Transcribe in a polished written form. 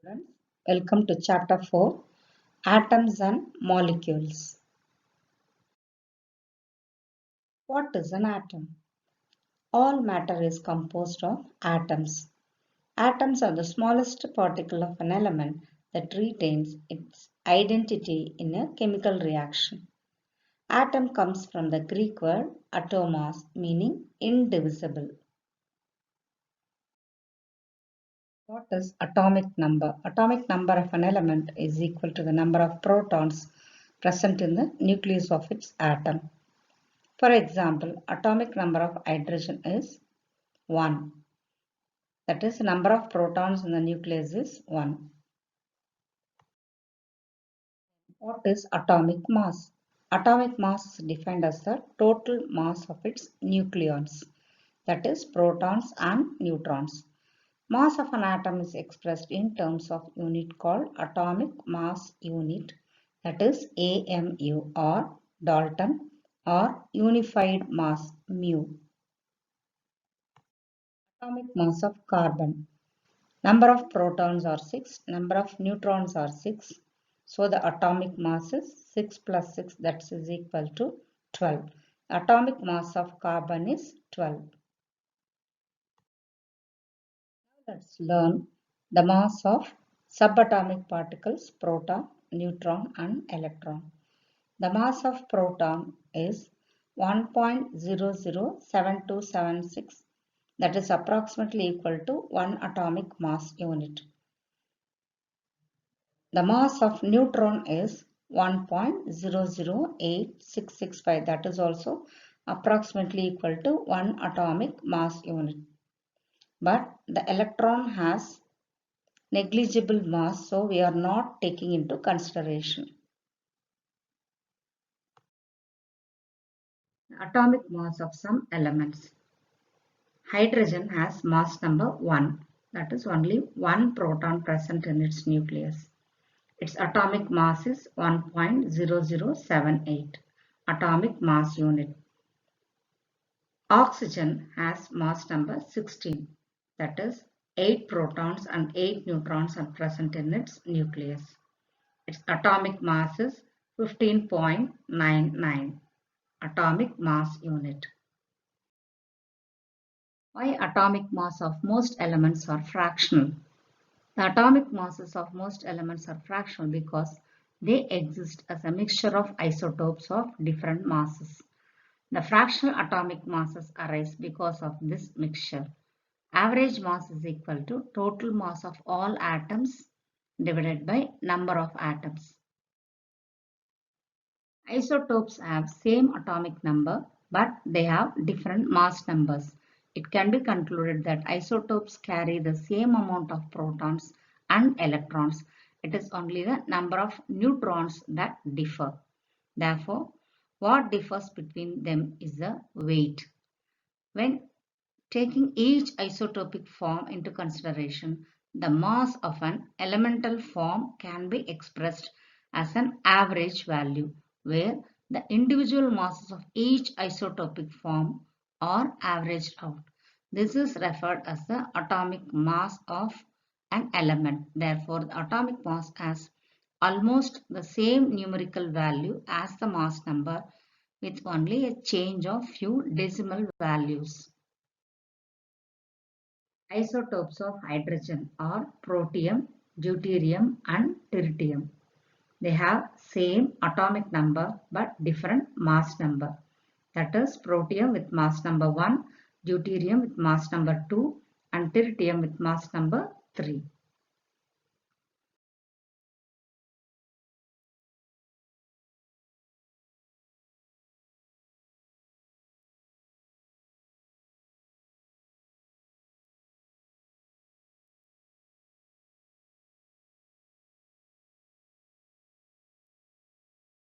Students, welcome to chapter 4, Atoms and Molecules. What is an atom? All matter is composed of atoms. Atoms are the smallest particle of an element that retains its identity in a chemical reaction. Atom comes from the Greek word atomos, meaning indivisible. What is atomic number? Atomic number of an element is equal to the number of protons present in the nucleus of its atom. For example, atomic number of hydrogen is 1. That is, number of protons in the nucleus is 1. What is atomic mass? Atomic mass is defined as the total mass of its nucleons, that is, protons and neutrons. Mass of an atom is expressed in terms of unit called atomic mass unit, that is AMU, or Dalton, or unified mass mu. Atomic mass of carbon. Number of protons are 6, number of neutrons are 6. So the atomic mass is 6 plus 6, that is equal to 12. Atomic mass of carbon is 12. Let's learn the mass of subatomic particles, proton, neutron and electron. The mass of proton is 1.007276, that is approximately equal to 1 atomic mass unit. The mass of neutron is 1.008665, that is also approximately equal to 1 atomic mass unit. But the electron has negligible mass, so we are not taking into consideration. The atomic mass of some elements. Hydrogen has mass number 1, that is only 1 proton present in its nucleus. Its atomic mass is 1.0078 atomic mass unit. Oxygen has mass number 16, that is 8 protons and 8 neutrons are present in its nucleus. Its atomic mass is 15.99 atomic mass unit. Why atomic mass of most elements are fractional? The atomic masses of most elements are fractional because they exist as a mixture of isotopes of different masses. The fractional atomic masses arise because of this mixture. Average mass is equal to total mass of all atoms divided by number of atoms. Isotopes have same atomic number, but they have different mass numbers. It can be concluded that isotopes carry the same amount of protons and electrons. It is only the number of neutrons that differ. Therefore, what differs between them is the weight. When taking each isotopic form into consideration, the mass of an elemental form can be expressed as an average value, where the individual masses of each isotopic form are averaged out. This is referred as the atomic mass of an element. Therefore, the atomic mass has almost the same numerical value as the mass number, with only a change of few decimal values. Isotopes of hydrogen are protium, deuterium and tritium. They have same atomic number but different mass number. That is, protium with mass number 1, deuterium with mass number 2 and tritium with mass number 3.